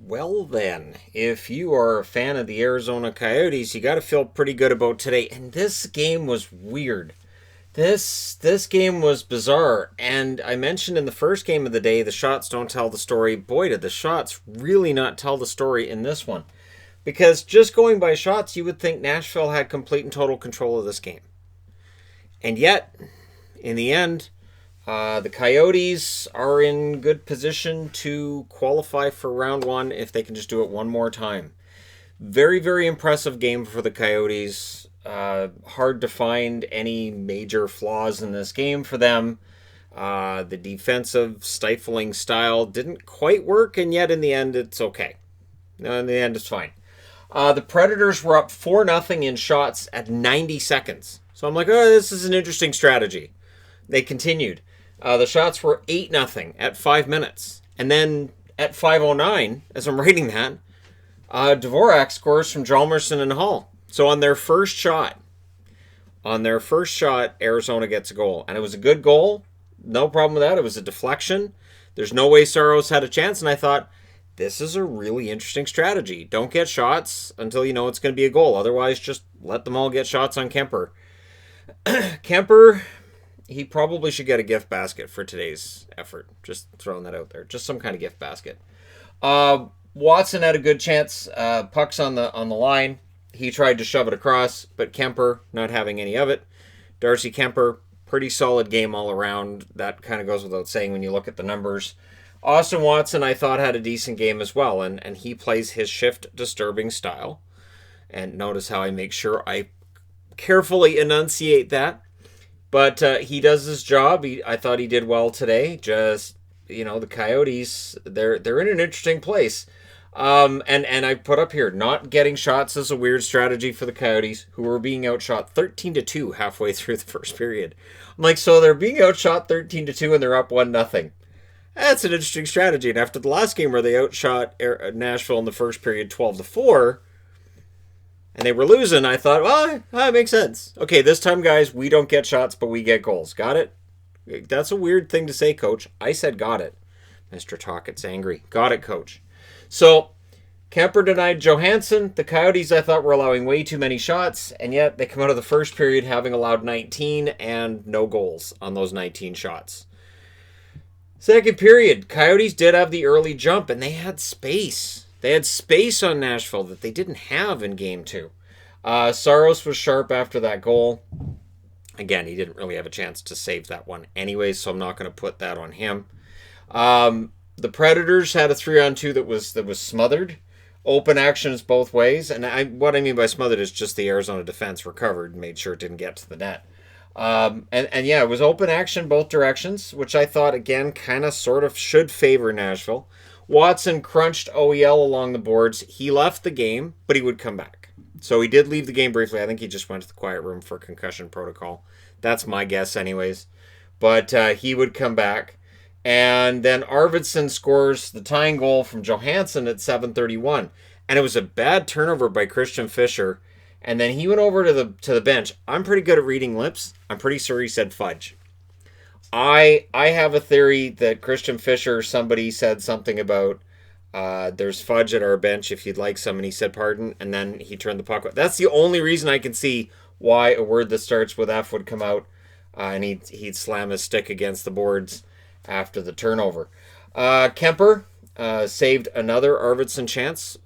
Well then, if you are a fan of the Arizona Coyotes, you got to feel pretty good about today. And this game was weird. This game was bizarre. And I mentioned in the first game of the day, the shots don't tell the story. Boy, did the shots really not tell the story in this one. Because just going by shots, you would think Nashville had complete and total control of this game. And yet, in the end, the Coyotes are in good position to qualify for round one if they can just do it one more time. Very, very impressive game for the Coyotes. Hard to find any major flaws in this game for them. The defensive stifling style didn't quite work, and yet in the end, it's okay. In the end, it's fine. The Predators were up 4-0 in shots at 90 seconds. So I'm like, oh, this is an interesting strategy. They continued. The shots were 8-0 at 5 minutes. And then at 5:09, as I'm writing that, Dvorak scores from Hjalmarsson and Hall. So on their first shot, Arizona gets a goal. And it was a good goal. No problem with that. It was a deflection. There's no way Saros had a chance. And I thought, this is a really interesting strategy. Don't get shots until you know it's going to be a goal. Otherwise, just let them all get shots on Kemper. Kemper, he probably should get a gift basket for today's effort. Just throwing that out there. Just some kind of gift basket. Watson had a good chance. Puck's on the line. He tried to shove it across, but Kemper not having any of it. Darcy Kemper, pretty solid game all around. That kind of goes without saying when you look at the numbers. Austin Watson, I thought, had a decent game as well, and he plays his shift-disturbing style. And notice how I make sure I carefully enunciate that. But he does his job. I thought he did well today. Just, the Coyotes, they're in an interesting place. And I put up here, not getting shots is a weird strategy for the Coyotes, who were being outshot 13-2 halfway through the first period. I'm like, so they're being outshot 13-2 and they're up 1-0. That's an interesting strategy. And after the last game where they outshot Nashville in the first period 12-4, and they were losing, I thought, well, that makes sense. Okay, this time, guys, we don't get shots, but we get goals. Got it? That's a weird thing to say, Coach. I said got it. Mr. Talkett's angry. Got it, Coach. So, Kemper denied Johansson. The Coyotes, I thought, were allowing way too many shots, and yet they come out of the first period having allowed 19 and no goals on those 19 shots. Second period, Coyotes did have the early jump, and they had space. They had space on Nashville that they didn't have in Game 2. Saros was sharp after that goal. Again, he didn't really have a chance to save that one anyway, so I'm not going to put that on him. The Predators had a 3-on-2 that was smothered. Open actions both ways. And what I mean by smothered is just the Arizona defense recovered and made sure it didn't get to the net. And yeah, it was open action both directions, which I thought, again, kind of sort of should favor Nashville. Watson crunched OEL along the boards. He left the game, but he would come back. So he did leave the game briefly. I think he just went to the quiet room for concussion protocol. That's my guess anyways. But he would come back. And then Arvidsson scores the tying goal from Johansson at 7:31. And it was a bad turnover by Christian Fischer. And then he went over to the bench. I'm pretty good at reading lips. I'm pretty sure he said fudge. I have a theory that Christian Fischer, somebody said something about there's fudge at our bench if you'd like some, and he said pardon, and then he turned the puck. That's the only reason I can see why a word that starts with F would come out, and he'd slam his stick against the boards after the turnover. Kemper saved another Arvidsson chance.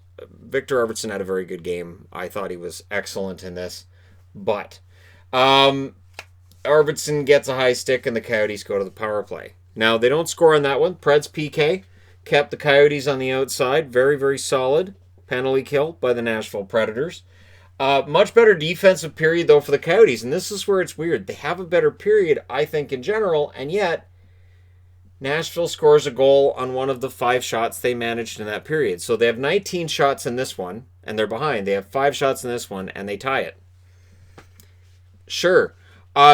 Victor Arvidsson had a very good game. I thought he was excellent in this, but Arvidsson gets a high stick and the Coyotes go to the power play. Now, they don't score on that one. Pred's PK kept the Coyotes on the outside. Very, very solid penalty kill by the Nashville Predators. Much better defensive period, though, for the Coyotes. And this is where it's weird. They have a better period, I think, in general. And yet, Nashville scores a goal on one of the 5 shots they managed in that period. So they have 19 shots in this one, and they're behind. They have 5 shots in this one, and they tie it. Sure.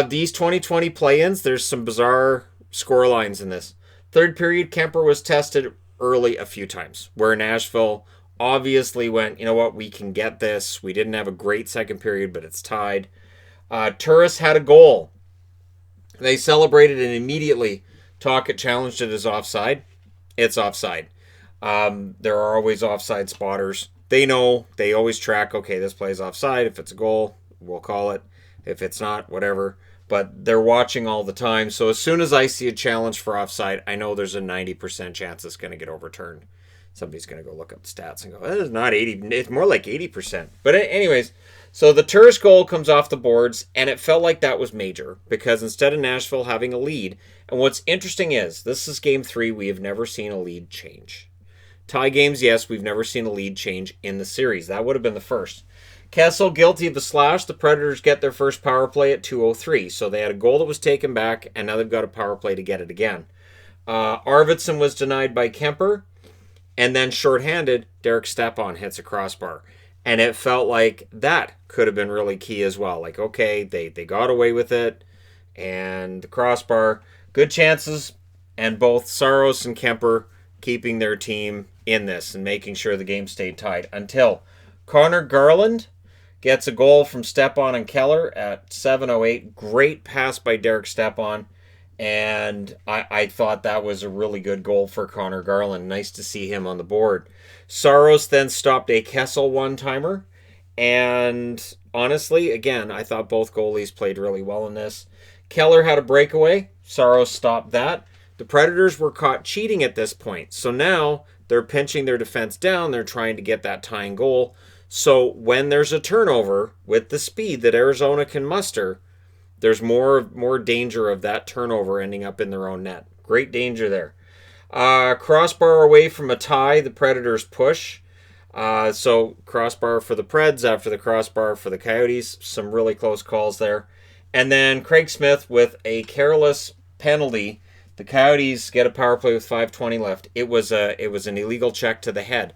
These 2020 play-ins, there's some bizarre score lines in this. Third period, Kemper was tested early a few times, where Nashville obviously went, you know what, we can get this. We didn't have a great second period, but it's tied. Turris had a goal. They celebrated, and immediately Tocchet challenged it as offside. It's offside. There are always offside spotters. They know, they always track, okay, this play's offside. If it's a goal, we'll call it. If it's not, whatever. But they're watching all the time. So as soon as I see a challenge for offside, I know there's a 90% chance it's going to get overturned. Somebody's going to go look up the stats and go, it's not 80, it's more like 80%. But anyways, so the Tourist goal comes off the boards, and it felt like that was major because instead of Nashville having a lead, and what's interesting is, this is game 3, we have never seen a lead change. Tie games, yes, we've never seen a lead change in the series. That would have been the first. Kessel guilty of a slash. The Predators get their first power play at 2:03. So they had a goal that was taken back, and now they've got a power play to get it again. Arvidsson was denied by Kemper, and then shorthanded, Derek Stepan hits a crossbar. And it felt like that could have been really key as well. Like, okay, they got away with it, and the crossbar, good chances, and both Saros and Kemper keeping their team in this and making sure the game stayed tied until Connor Garland gets a goal from Stepan and Keller at 7:08. Great pass by Derek Stepan, and I thought that was a really good goal for Connor Garland. Nice to see him on the board. Saros then stopped a Kessel one-timer, and honestly, again, I thought both goalies played really well in this. Keller had a breakaway. Saros stopped that. The Predators were caught cheating at this point, so now they're pinching their defense down. They're trying to get that tying goal. So when there's a turnover with the speed that Arizona can muster, there's more danger of that turnover ending up in their own net. Great danger there. Crossbar away from a tie, the Predators push. So crossbar for the Preds after the crossbar for the Coyotes. Some really close calls there. And then Craig Smith with a careless penalty. The Coyotes get a power play with 5:20 left. It was an illegal check to the head.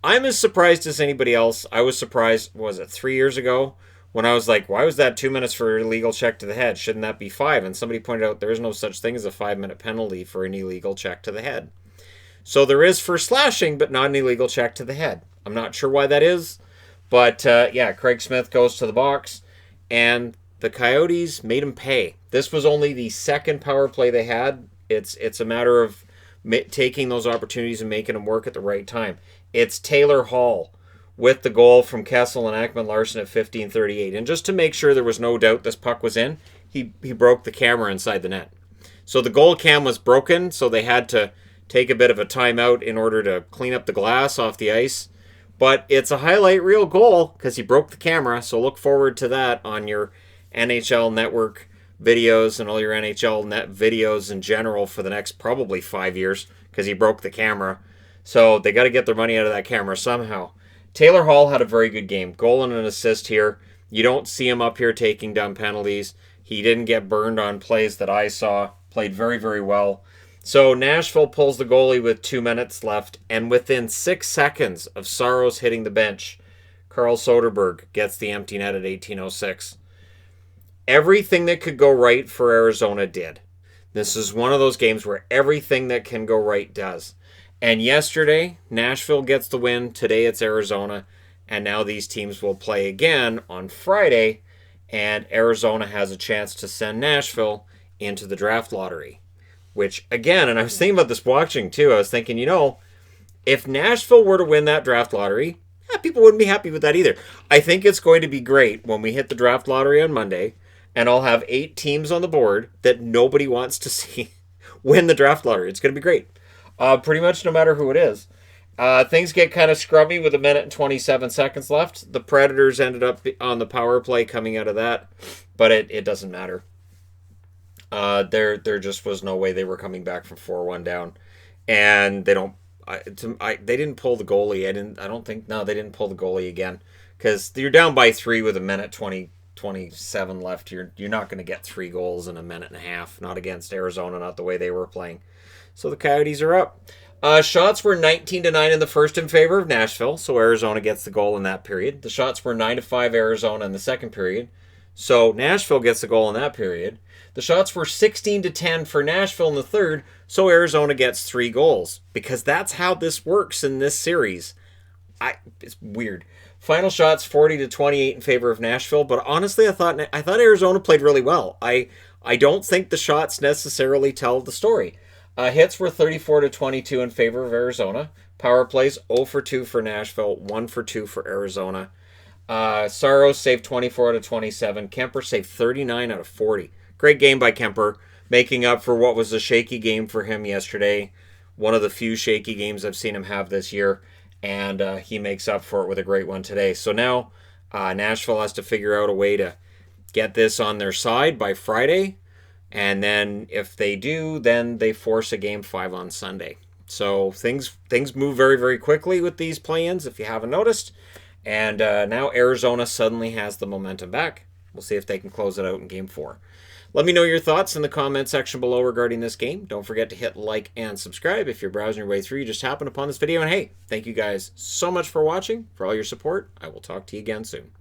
I'm as surprised as anybody else. I was surprised, was it 3 years ago, when I was like, why was that 2 minutes for an illegal check to the head? Shouldn't that be 5? And somebody pointed out there is no such thing as a 5-minute penalty for an illegal check to the head. So there is for slashing, but not an illegal check to the head. I'm not sure why that is, but yeah, Craig Smith goes to the box, and the Coyotes made him pay. This was only the second power play they had. It's a matter of taking those opportunities and making them work at the right time. It's Taylor Hall with the goal from Kessel and Ekman Larson at 15:38. And just to make sure there was no doubt this puck was in, he broke the camera inside the net. So the goal cam was broken, so they had to take a bit of a timeout in order to clean up the glass off the ice. But it's a highlight reel goal because he broke the camera, so look forward to that on your NHL Network videos and all your NHL net videos in general for the next probably 5 years because he broke the camera. So they got to get their money out of that camera somehow. Taylor Hall had a very good game. Goal and an assist here. You don't see him up here taking dumb penalties. He didn't get burned on plays that I saw. Played very, very well. So Nashville pulls the goalie with 2 minutes left, and within 6 seconds of Saros hitting the bench, Carl Soderberg gets the empty net at 18:06. Everything that could go right for Arizona did. This is one of those games where everything that can go right does. And yesterday, Nashville gets the win. Today it's Arizona. And now these teams will play again on Friday. And Arizona has a chance to send Nashville into the draft lottery. Which, again, and I was thinking about this watching too. I was thinking, if Nashville were to win that draft lottery, people wouldn't be happy with that either. I think it's going to be great when we hit the draft lottery on Monday. And I'll have 8 teams on the board that nobody wants to see win the draft lottery. It's going to be great. Pretty much no matter who it is. Things get kind of scrubby with 1 minute and 27 seconds left. The Predators ended up on the power play coming out of that, but it doesn't matter. There just was no way they were coming back from 4-1 down, and they didn't pull the goalie. They didn't pull the goalie again because you're down by 3 with 1 minute 27 left. You're not going to get 3 goals in 1.5 minutes. Not against Arizona, not the way they were playing. So the Coyotes are up. Shots were 19-9 in the first in favor of Nashville, so Arizona gets the goal in that period. The shots were 9-5 Arizona in the second period, so Nashville gets the goal in that period. The shots were 16-10 for Nashville in the third, so Arizona gets 3 goals, because that's how this works in this series. It's weird. Final shots 40-28 in favor of Nashville, but honestly, I thought Arizona played really well. I don't think the shots necessarily tell the story. Hits were 34 to 22 in favor of Arizona. Power plays 0 for 2 for Nashville, 1 for 2 for Arizona. Saros saved 24 out of 27. Kemper saved 39 out of 40. Great game by Kemper, making up for what was a shaky game for him yesterday. One of the few shaky games I've seen him have this year, and he makes up for it with a great one today. So now Nashville has to figure out a way to get this on their side by Friday, and then if they do, then they force a game 5 on Sunday. So things move very, very quickly with these play-ins, if you haven't noticed. And now Arizona suddenly has the momentum back. We'll see if they can close it out in Game 4. Let me know your thoughts in the comment section below regarding this game. Don't forget to hit like and subscribe if you're browsing your way through. You just happened upon this video. And hey, thank you guys so much for watching, for all your support. I will talk to you again soon.